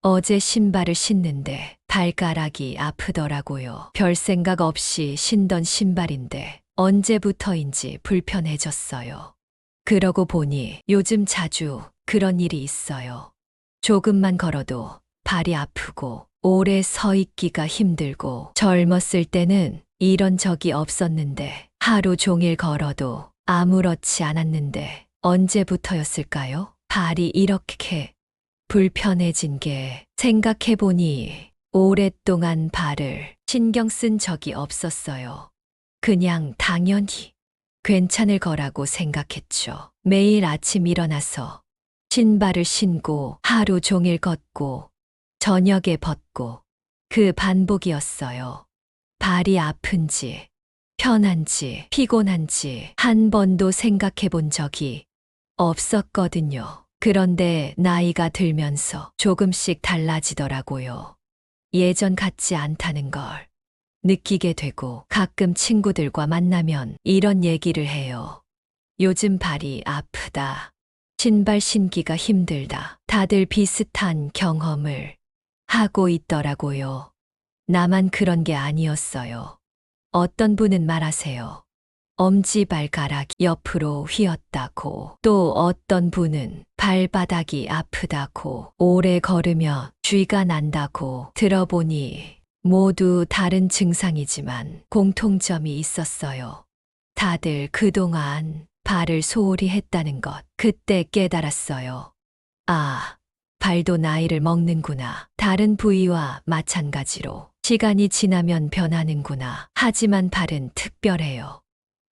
어제 신발을 신는데 발가락이 아프더라고요. 별 생각 없이 신던 신발인데 언제부터인지 불편해졌어요. 그러고 보니 요즘 자주 그런 일이 있어요. 조금만 걸어도 발이 아프고 오래 서 있기가 힘들고 젊었을 때는 이런 적이 없었는데 하루 종일 걸어도 아무렇지 않았는데 언제부터였을까요? 발이 이렇게 불편해진 게 생각해보니 오랫동안 발을 신경 쓴 적이 없었어요. 그냥 당연히 괜찮을 거라고 생각했죠. 매일 아침 일어나서 신발을 신고 하루 종일 걷고 저녁에 벗고 그 반복이었어요. 발이 아픈지 편한지 피곤한지 한 번도 생각해 본 적이 없었거든요. 그런데 나이가 들면서 조금씩 달라지더라고요. 예전 같지 않다는 걸 느끼게 되고 가끔 친구들과 만나면 이런 얘기를 해요. 요즘 발이 아프다. 신발 신기가 힘들다. 다들 비슷한 경험을 하고 있더라고요. 나만 그런 게 아니었어요. 어떤 분은 말하세요. 엄지발가락이 옆으로 휘었다고, 또 어떤 분은 발바닥이 아프다고, 오래 걸으며 쥐가 난다고 들어보니 모두 다른 증상이지만 공통점이 있었어요. 다들 그동안 발을 소홀히 했다는 것, 그때 깨달았어요. 아, 발도 나이를 먹는구나. 다른 부위와 마찬가지로 시간이 지나면 변하는구나. 하지만 발은 특별해요.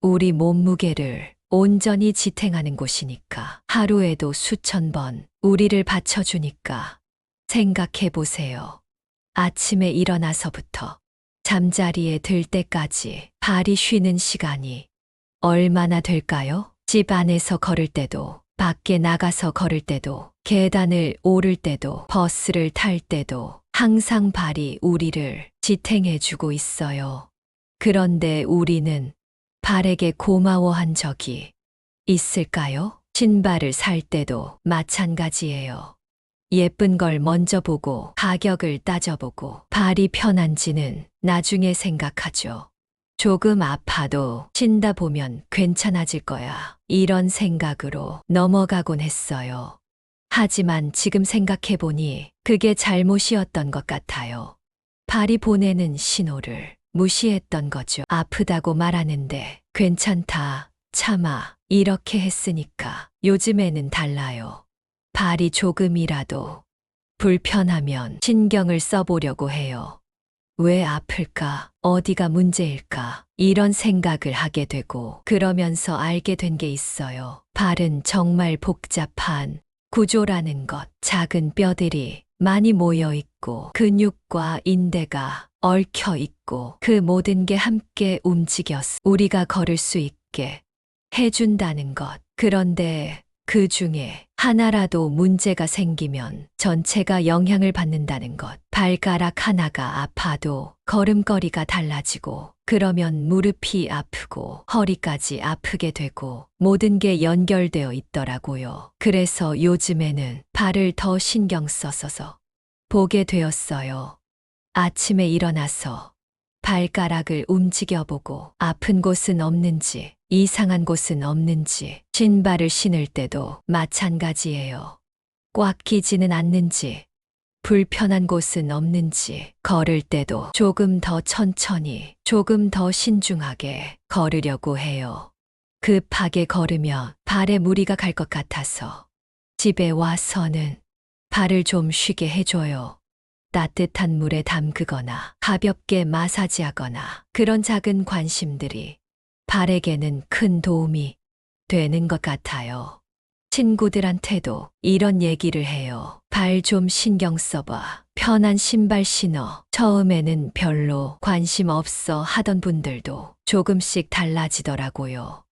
우리 몸무게를 온전히 지탱하는 곳이니까. 하루에도 수천 번 우리를 받쳐주니까. 생각해 보세요. 아침에 일어나서부터 잠자리에 들 때까지 발이 쉬는 시간이 얼마나 될까요? 집 안에서 걸을 때도, 밖에 나가서 걸을 때도, 계단을 오를 때도, 버스를 탈 때도 항상 발이 우리를 지탱해주고 있어요. 그런데 우리는 발에게 고마워한 적이 있을까요? 신발을 살 때도 마찬가지예요. 예쁜 걸 먼저 보고 가격을 따져보고 발이 편한지는 나중에 생각하죠. 조금 아파도 신다 보면 괜찮아질 거야. 이런 생각으로 넘어가곤 했어요. 하지만 지금 생각해보니 그게 잘못이었던 것 같아요. 발이 보내는 신호를 무시했던 거죠. 아프다고 말하는데 괜찮다, 참아, 이렇게 했으니까. 요즘에는 달라요. 발이 조금이라도 불편하면 신경을 써보려고 해요. 왜 아플까? 어디가 문제일까? 이런 생각을 하게 되고 그러면서 알게 된 게 있어요. 발은 정말 복잡한 구조라는 것. 작은 뼈들이 많이 모여 있고 근육과 인대가 얽혀 있고 그 모든 게 함께 움직여서 우리가 걸을 수 있게 해준다는 것. 그런데 그 중에 하나라도 문제가 생기면 전체가 영향을 받는다는 것. 발가락 하나가 아파도 걸음걸이가 달라지고 그러면 무릎이 아프고 허리까지 아프게 되고 모든 게 연결되어 있더라고요. 그래서 요즘에는 발을 더 신경 써서 보게 되었어요. 아침에 일어나서 발가락을 움직여보고 아픈 곳은 없는지, 이상한 곳은 없는지, 신발을 신을 때도 마찬가지예요. 꽉 끼지는 않는지, 불편한 곳은 없는지, 걸을 때도 조금 더 천천히, 조금 더 신중하게 걸으려고 해요. 급하게 걸으면 발에 무리가 갈 것 같아서 집에 와서는 발을 좀 쉬게 해줘요. 따뜻한 물에 담그거나 가볍게 마사지하거나 그런 작은 관심들이 발에게는 큰 도움이 되는 것 같아요. 친구들한테도 이런 얘기를 해요. 발 좀 신경 써봐. 편한 신발 신어. 처음에는 별로 관심 없어 하던 분들도 조금씩 달라지더라고요.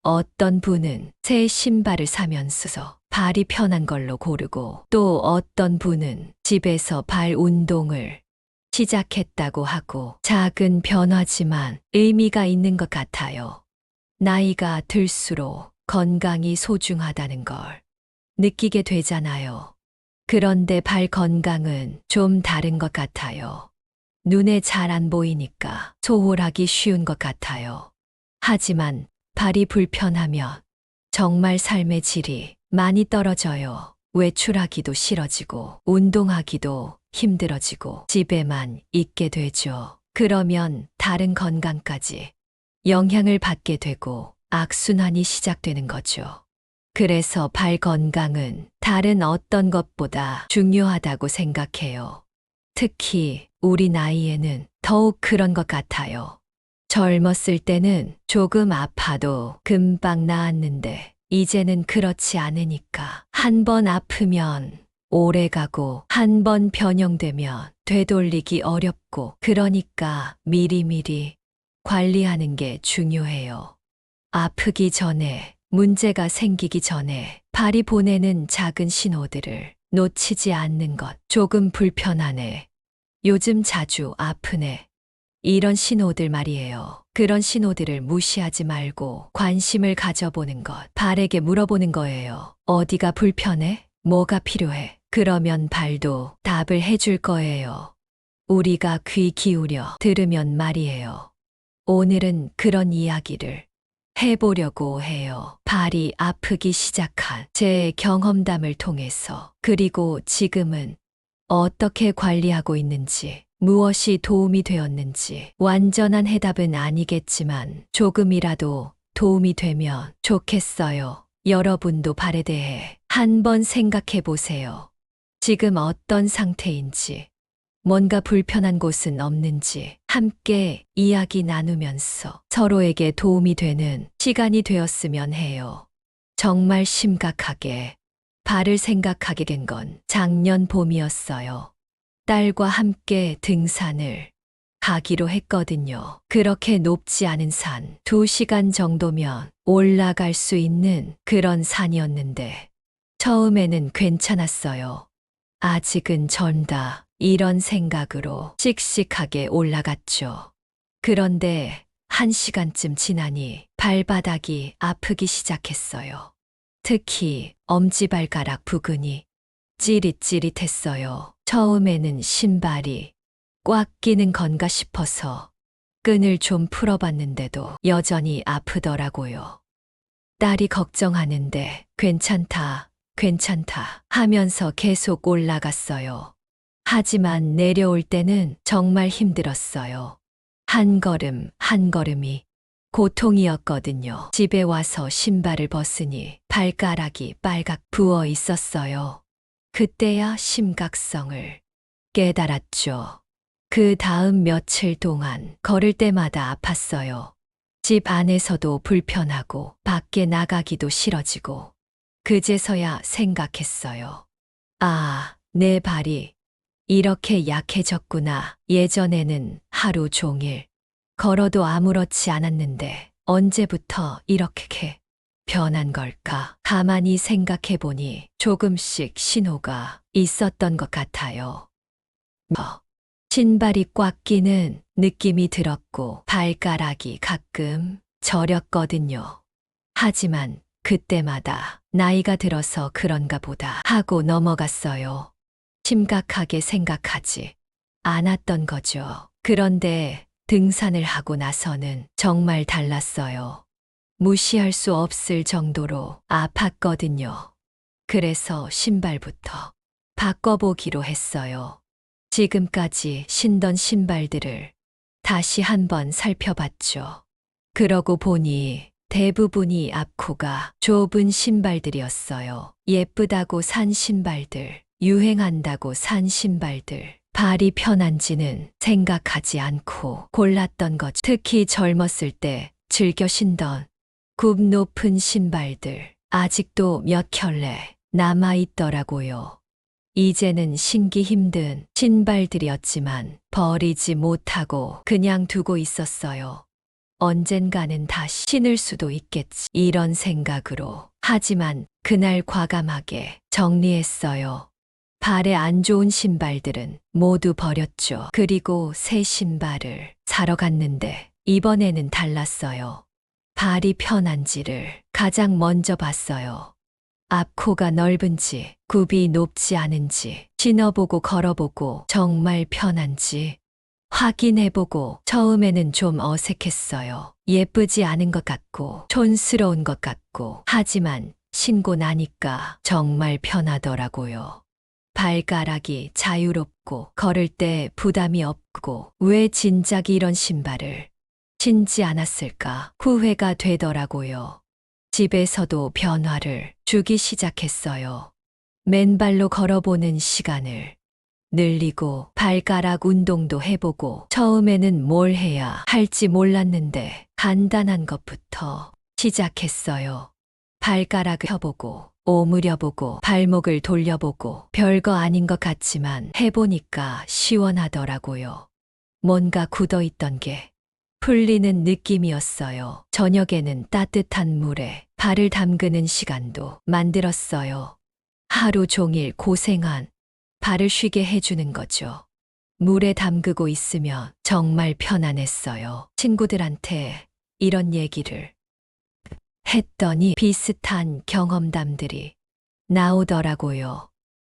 어떤 분은 새 신발을 사면서 발이 편한 걸로 고르고 또 어떤 분은 집에서 발 운동을 시작했다고 하고 작은 변화지만 의미가 있는 것 같아요. 나이가 들수록 건강이 소중하다는 걸 느끼게 되잖아요. 그런데 발 건강은 좀 다른 것 같아요. 눈에 잘 안 보이니까 소홀하기 쉬운 것 같아요. 하지만 발이 불편하면 정말 삶의 질이 많이 떨어져요. 외출하기도 싫어지고 운동하기도 힘들어지고 집에만 있게 되죠. 그러면 다른 건강까지 영향을 받게 되고 악순환이 시작되는 거죠. 그래서 발 건강은 다른 어떤 것보다 중요하다고 생각해요. 특히 우리 나이에는 더욱 그런 것 같아요. 젊었을 때는 조금 아파도 금방 나았는데 이제는 그렇지 않으니까 한 번 아프면 오래 가고 한 번 변형되면 되돌리기 어렵고 그러니까 미리미리 관리하는 게 중요해요. 아프기 전에 문제가 생기기 전에 발이 보내는 작은 신호들을 놓치지 않는 것. 조금 불편하네. 요즘 자주 아프네. 이런 신호들 말이에요. 그런 신호들을 무시하지 말고 관심을 가져보는 것. 발에게 물어보는 거예요. 어디가 불편해? 뭐가 필요해? 그러면 발도 답을 해줄 거예요. 우리가 귀 기울여 들으면 말이에요. 오늘은 그런 이야기를 해보려고 해요. 발이 아프기 시작한 제 경험담을 통해서 그리고 지금은 어떻게 관리하고 있는지 무엇이 도움이 되었는지 완전한 해답은 아니겠지만 조금이라도 도움이 되면 좋겠어요. 여러분도 발에 대해 한번 생각해 보세요. 지금 어떤 상태인지 뭔가 불편한 곳은 없는지 함께 이야기 나누면서 서로에게 도움이 되는 시간이 되었으면 해요. 정말 심각하게 발을 생각하게 된 건 작년 봄이었어요. 딸과 함께 등산을 가기로 했거든요. 그렇게 높지 않은 산, 2시간 정도면 올라갈 수 있는 그런 산이었는데 처음에는 괜찮았어요. 아직은 젊다. 이런 생각으로 씩씩하게 올라갔죠. 그런데 1시간쯤 지나니 발바닥이 아프기 시작했어요. 특히 엄지발가락 부근이 찌릿찌릿했어요. 처음에는 신발이 꽉 끼는 건가 싶어서 끈을 좀 풀어봤는데도 여전히 아프더라고요. 딸이 걱정하는데 괜찮다, 괜찮다 하면서 계속 올라갔어요. 하지만 내려올 때는 정말 힘들었어요. 한 걸음 한 걸음이 고통이었거든요. 집에 와서 신발을 벗으니 발가락이 빨갛 부어 있었어요. 그때야 심각성을 깨달았죠. 그 다음 며칠 동안 걸을 때마다 아팠어요. 집 안에서도 불편하고 밖에 나가기도 싫어지고 그제서야 생각했어요. 아, 내 발이 이렇게 약해졌구나. 예전에는 하루 종일 걸어도 아무렇지 않았는데 언제부터 이렇게 변한 걸까? 가만히 생각해 보니 조금씩 신호가 있었던 것 같아요. 신발이 꽉 끼는 느낌이 들었고 발가락이 가끔 저렸거든요. 하지만 그때마다 나이가 들어서 그런가 보다 하고 넘어갔어요. 심각하게 생각하지 않았던 거죠. 그런데 등산을 하고 나서는 정말 달랐어요. 무시할 수 없을 정도로 아팠거든요. 그래서 신발부터 바꿔보기로 했어요. 지금까지 신던 신발들을 다시 한번 살펴봤죠. 그러고 보니 대부분이 앞코가 좁은 신발들이었어요. 예쁘다고 산 신발들, 유행한다고 산 신발들, 발이 편한지는 생각하지 않고 골랐던 거죠. 특히 젊었을 때 즐겨 신던 굽 높은 신발들, 아직도 몇 켤레 남아있더라고요. 이제는 신기 힘든 신발들이었지만 버리지 못하고 그냥 두고 있었어요. 언젠가는 다시 신을 수도 있겠지. 이런 생각으로. 하지만 그날 과감하게 정리했어요. 발에 안 좋은 신발들은 모두 버렸죠. 그리고 새 신발을 사러 갔는데 이번에는 달랐어요. 발이 편한지를 가장 먼저 봤어요. 앞코가 넓은지, 굽이 높지 않은지, 신어보고 걸어보고 정말 편한지 확인해보고 처음에는 좀 어색했어요. 예쁘지 않은 것 같고 촌스러운 것 같고 하지만 신고 나니까 정말 편하더라고요. 발가락이 자유롭고 걸을 때 부담이 없고 왜 진작 이런 신발을 신지 않았을까 후회가 되더라고요. 집에서도 변화를 주기 시작했어요. 맨발로 걸어보는 시간을 늘리고 발가락 운동도 해보고 처음에는 뭘 해야 할지 몰랐는데 간단한 것부터 시작했어요. 발가락 펴보고 오므려보고 발목을 돌려보고 별거 아닌 것 같지만 해보니까 시원하더라고요. 뭔가 굳어있던 게 풀리는 느낌이었어요. 저녁에는 따뜻한 물에 발을 담그는 시간도 만들었어요. 하루 종일 고생한 발을 쉬게 해주는 거죠. 물에 담그고 있으면 정말 편안했어요. 친구들한테 이런 얘기를 했더니 비슷한 경험담들이 나오더라고요.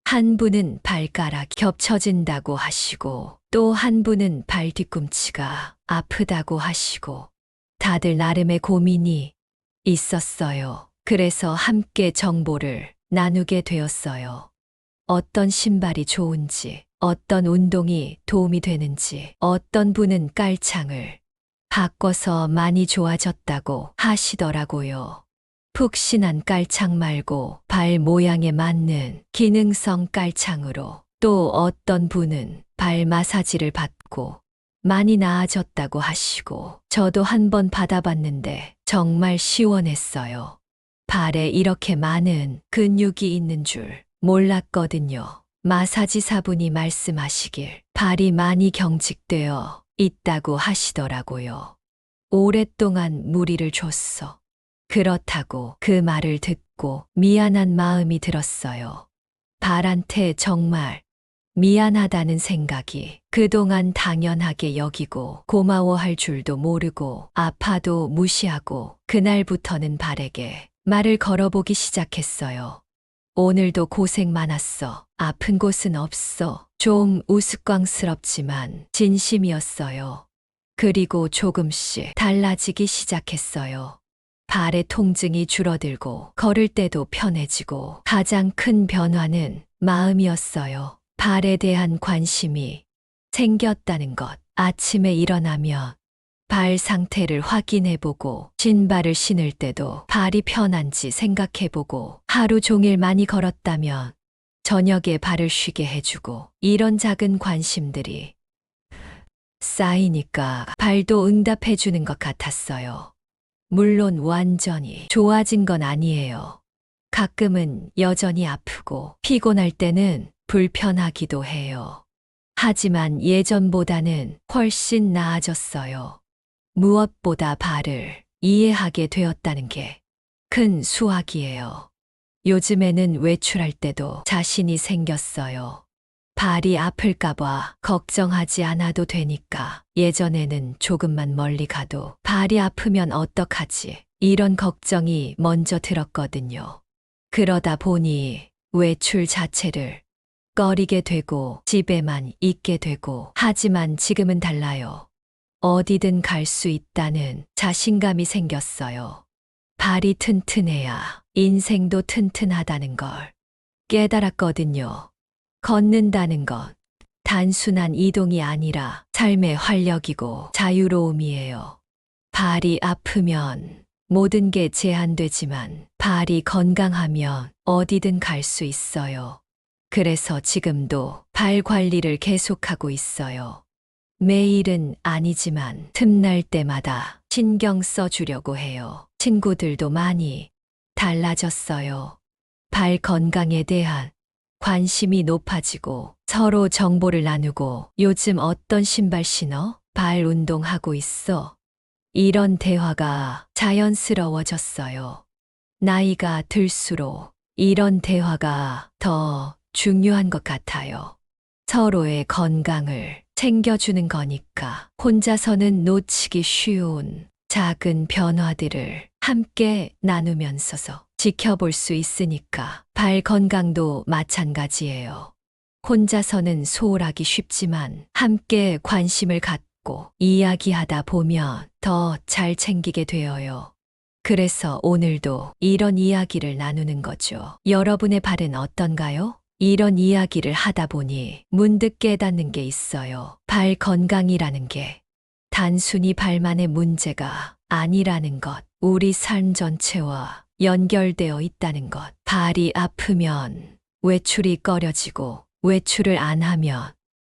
한 분은 발가락 겹쳐진다고 하시고 또 한 분은 발 뒤꿈치가 아프다고 하시고 다들 나름의 고민이 있었어요. 그래서 함께 정보를 나누게 되었어요. 어떤 신발이 좋은지, 어떤 운동이 도움이 되는지, 어떤 분은 깔창을 바꿔서 많이 좋아졌다고 하시더라고요. 푹신한 깔창 말고 발 모양에 맞는 기능성 깔창으로 또 어떤 분은 발 마사지를 받고 많이 나아졌다고 하시고 저도 한번 받아봤는데 정말 시원했어요. 발에 이렇게 많은 근육이 있는 줄 몰랐거든요. 마사지사분이 말씀하시길 발이 많이 경직되어 있다고 하시더라고요. 오랫동안 무리를 줬어. 그렇다고 그 말을 듣고 미안한 마음이 들었어요. 발한테 정말 미안하다는 생각이 그동안 당연하게 여기고 고마워할 줄도 모르고 아파도 무시하고 그날부터는 발에게 말을 걸어보기 시작했어요. 오늘도 고생 많았어. 아픈 곳은 없어. 좀 우스꽝스럽지만 진심이었어요. 그리고 조금씩 달라지기 시작했어요. 발의 통증이 줄어들고 걸을 때도 편해지고 가장 큰 변화는 마음이었어요. 발에 대한 관심이 생겼다는 것. 아침에 일어나면 발 상태를 확인해보고 신발을 신을 때도 발이 편한지 생각해보고 하루 종일 많이 걸었다면 저녁에 발을 쉬게 해주고 이런 작은 관심들이 쌓이니까 발도 응답해주는 것 같았어요. 물론 완전히 좋아진 건 아니에요. 가끔은 여전히 아프고 피곤할 때는 불편하기도 해요. 하지만 예전보다는 훨씬 나아졌어요. 무엇보다 발을 이해하게 되었다는 게 큰 수확이에요. 요즘에는 외출할 때도 자신이 생겼어요. 발이 아플까봐 걱정하지 않아도 되니까 예전에는 조금만 멀리 가도 발이 아프면 어떡하지? 이런 걱정이 먼저 들었거든요. 그러다 보니 외출 자체를 꺼리게 되고 집에만 있게 되고 하지만 지금은 달라요. 어디든 갈 수 있다는 자신감이 생겼어요. 발이 튼튼해야 인생도 튼튼하다는 걸 깨달았거든요. 걷는다는 건 단순한 이동이 아니라 삶의 활력이고 자유로움이에요. 발이 아프면 모든 게 제한되지만 발이 건강하면 어디든 갈 수 있어요. 그래서 지금도 발 관리를 계속하고 있어요. 매일은 아니지만 틈날 때마다 신경 써주려고 해요. 친구들도 많이 달라졌어요. 발 건강에 대한 관심이 높아지고 서로 정보를 나누고 요즘 어떤 신발 신어? 발 운동하고 있어? 이런 대화가 자연스러워졌어요. 나이가 들수록 이런 대화가 더 중요한 것 같아요. 서로의 건강을 챙겨주는 거니까 혼자서는 놓치기 쉬운 작은 변화들을 함께 나누면서 지켜볼 수 있으니까. 발 건강도 마찬가지예요. 혼자서는 소홀하기 쉽지만 함께 관심을 갖고 이야기하다 보면 더 잘 챙기게 되어요. 그래서 오늘도 이런 이야기를 나누는 거죠. 여러분의 발은 어떤가요? 이런 이야기를 하다 보니 문득 깨닫는 게 있어요. 발 건강이라는 게 단순히 발만의 문제가 아니라는 것, 우리 삶 전체와 연결되어 있다는 것. 발이 아프면 외출이 꺼려지고 외출을 안 하면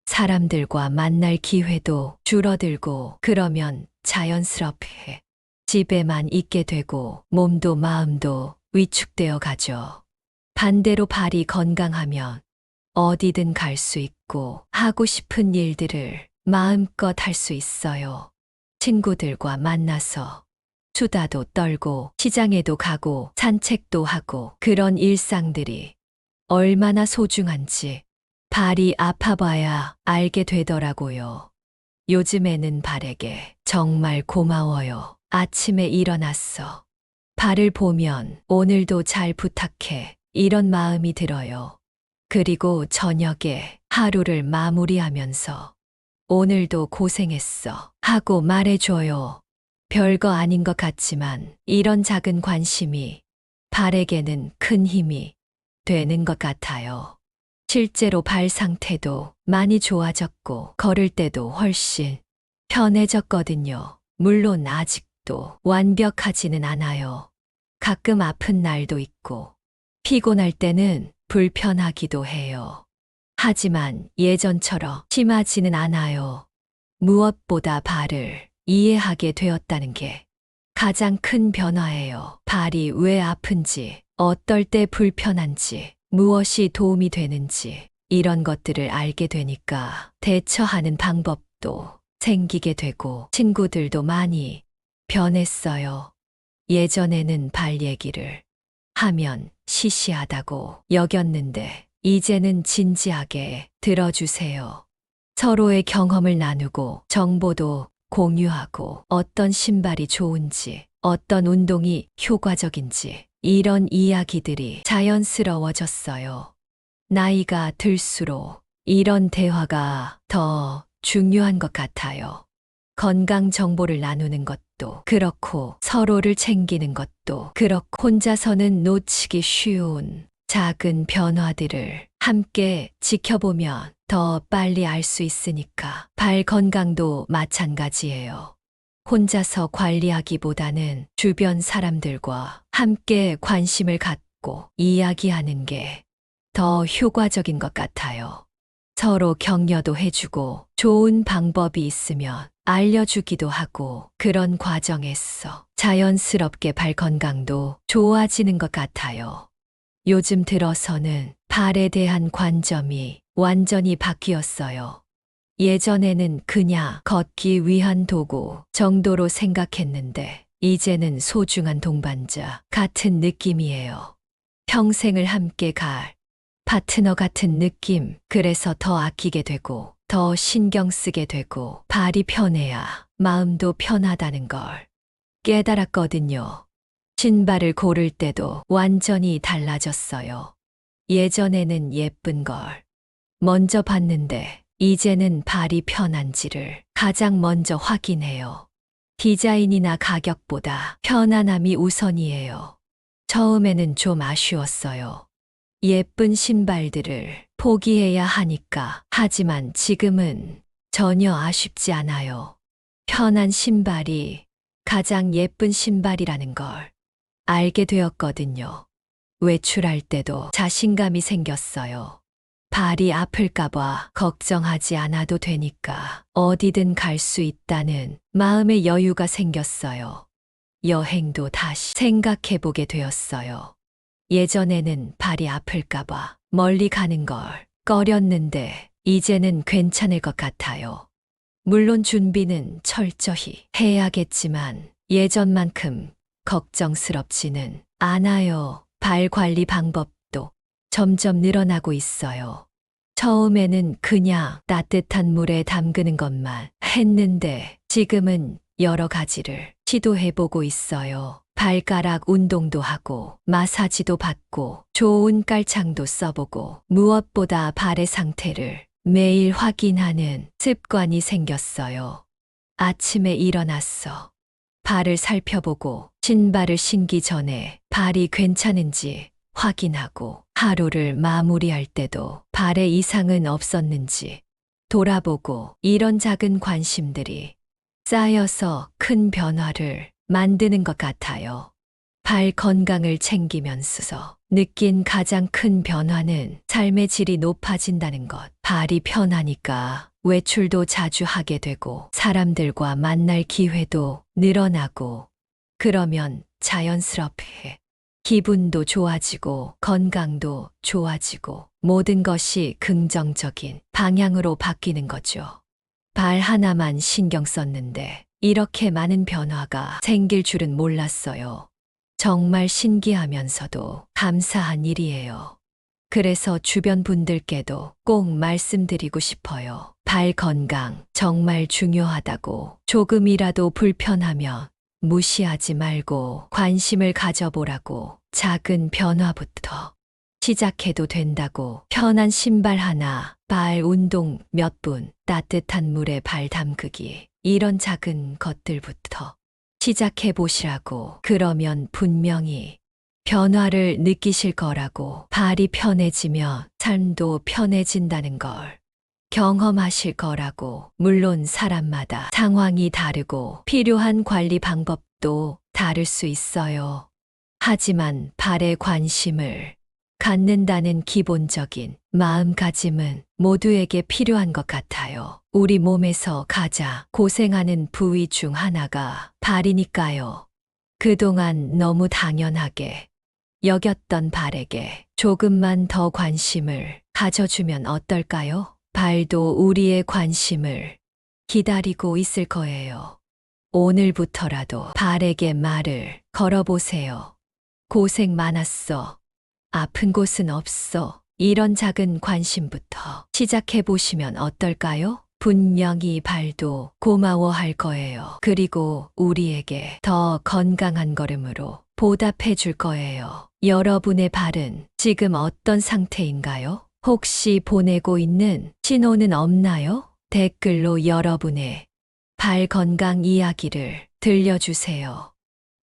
사람들과 만날 기회도 줄어들고 그러면 자연스럽게 집에만 있게 되고 몸도 마음도 위축되어 가죠. 반대로 발이 건강하면 어디든 갈 수 있고 하고 싶은 일들을 마음껏 할 수 있어요. 친구들과 만나서 수다도 떨고 시장에도 가고 산책도 하고 그런 일상들이 얼마나 소중한지 발이 아파봐야 알게 되더라고요. 요즘에는 발에게 정말 고마워요. 아침에 일어났어. 발을 보면 오늘도 잘 부탁해. 이런 마음이 들어요. 그리고 저녁에 하루를 마무리하면서 오늘도 고생했어 하고 말해줘요. 별거 아닌 것 같지만 이런 작은 관심이 발에게는 큰 힘이 되는 것 같아요. 실제로 발 상태도 많이 좋아졌고 걸을 때도 훨씬 편해졌거든요. 물론 아직도 완벽하지는 않아요. 가끔 아픈 날도 있고 피곤할 때는 불편하기도 해요. 하지만 예전처럼 심하지는 않아요. 무엇보다 발을 이해하게 되었다는 게 가장 큰 변화예요. 발이 왜 아픈지, 어떨 때 불편한지, 무엇이 도움이 되는지 이런 것들을 알게 되니까 대처하는 방법도 생기게 되고 친구들도 많이 변했어요. 예전에는 발 얘기를 하면 시시하다고 여겼는데 이제는 진지하게 들어주세요. 서로의 경험을 나누고 정보도 공유하고 어떤 신발이 좋은지, 어떤 운동이 효과적인지 이런 이야기들이 자연스러워졌어요. 나이가 들수록 이런 대화가 더 중요한 것 같아요. 건강 정보를 나누는 것도 그렇고 서로를 챙기는 것도 그렇고 혼자서는 놓치기 쉬운 작은 변화들을 함께 지켜보면 더 빨리 알 수 있으니까 발 건강도 마찬가지예요. 혼자서 관리하기보다는 주변 사람들과 함께 관심을 갖고 이야기하는 게 더 효과적인 것 같아요. 서로 격려도 해주고 좋은 방법이 있으면 알려주기도 하고 그런 과정에서 자연스럽게 발 건강도 좋아지는 것 같아요. 요즘 들어서는 발에 대한 관점이 완전히 바뀌었어요. 예전에는 그냥 걷기 위한 도구 정도로 생각했는데 이제는 소중한 동반자 같은 느낌이에요. 평생을 함께 갈 파트너 같은 느낌. 그래서 더 아끼게 되고 더 신경 쓰게 되고 발이 편해야 마음도 편하다는 걸 깨달았거든요. 신발을 고를 때도 완전히 달라졌어요. 예전에는 예쁜 걸 먼저 봤는데 이제는 발이 편한지를 가장 먼저 확인해요. 디자인이나 가격보다 편안함이 우선이에요. 처음에는 좀 아쉬웠어요. 예쁜 신발들을 포기해야 하니까. 하지만 지금은 전혀 아쉽지 않아요. 편한 신발이 가장 예쁜 신발이라는 걸 알게 되었거든요. 외출할 때도 자신감이 생겼어요. 발이 아플까봐 걱정하지 않아도 되니까 어디든 갈 수 있다는 마음의 여유가 생겼어요. 여행도 다시 생각해보게 되었어요. 예전에는 발이 아플까봐 멀리 가는 걸 꺼렸는데 이제는 괜찮을 것 같아요. 물론 준비는 철저히 해야겠지만 예전만큼 걱정스럽지는 않아요. 발 관리 방법도 점점 늘어나고 있어요. 처음에는 그냥 따뜻한 물에 담그는 것만 했는데 지금은 여러 가지를 시도해보고 있어요. 발가락 운동도 하고 마사지도 받고 좋은 깔창도 써보고 무엇보다 발의 상태를 매일 확인하는 습관이 생겼어요. 아침에 일어났어. 발을 살펴보고 신발을 신기 전에 발이 괜찮은지 확인하고 하루를 마무리할 때도 발에 이상은 없었는지 돌아보고 이런 작은 관심들이 쌓여서 큰 변화를 만드는 것 같아요. 발 건강을 챙기면서 느낀 가장 큰 변화는 삶의 질이 높아진다는 것. 발이 편하니까 외출도 자주 하게 되고 사람들과 만날 기회도 늘어나고 그러면 자연스럽게 기분도 좋아지고 건강도 좋아지고 모든 것이 긍정적인 방향으로 바뀌는 거죠. 발 하나만 신경 썼는데 이렇게 많은 변화가 생길 줄은 몰랐어요. 정말 신기하면서도 감사한 일이에요. 그래서 주변 분들께도 꼭 말씀드리고 싶어요. 발 건강 정말 중요하다고 조금이라도 불편하면 무시하지 말고 관심을 가져보라고 작은 변화부터 시작해도 된다고 편한 신발 하나, 발 운동 몇 분, 따뜻한 물에 발 담그기 이런 작은 것들부터 시작해 보시라고 그러면 분명히 변화를 느끼실 거라고 발이 편해지면 삶도 편해진다는 걸 경험하실 거라고 물론 사람마다 상황이 다르고 필요한 관리 방법도 다를 수 있어요. 하지만 발에 관심을 갖는다는 기본적인 마음가짐은 모두에게 필요한 것 같아요. 우리 몸에서 가장 고생하는 부위 중 하나가 발이니까요. 그동안 너무 당연하게 여겼던 발에게 조금만 더 관심을 가져주면 어떨까요? 발도 우리의 관심을 기다리고 있을 거예요. 오늘부터라도 발에게 말을 걸어보세요. 고생 많았어. 아픈 곳은 없어. 이런 작은 관심부터 시작해 보시면 어떨까요? 분명히 발도 고마워할 거예요. 그리고 우리에게 더 건강한 걸음으로 보답해 줄 거예요. 여러분의 발은 지금 어떤 상태인가요? 혹시 보내고 있는 신호는 없나요? 댓글로 여러분의 발 건강 이야기를 들려주세요.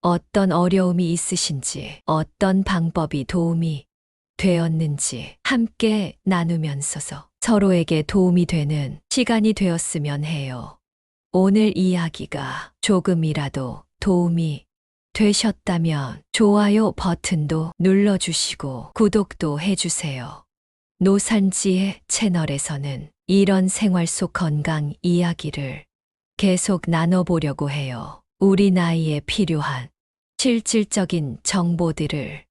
어떤 어려움이 있으신지, 어떤 방법이 도움이 되었는지 함께 나누면서 서로에게 도움이 되는 시간이 되었으면 해요. 오늘 이야기가 조금이라도 도움이 되셨다면 좋아요 버튼도 눌러주시고 구독도 해주세요. 노산지의 채널에서는 이런 생활 속 건강 이야기를 계속 나눠보려고 해요. 우리 나이에 필요한 실질적인 정보들을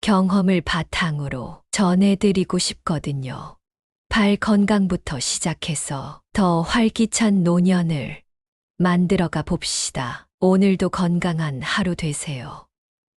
경험을 바탕으로 전해드리고 싶거든요. 발 건강부터 시작해서 더 활기찬 노년을 만들어가 봅시다. 오늘도 건강한 하루 되세요.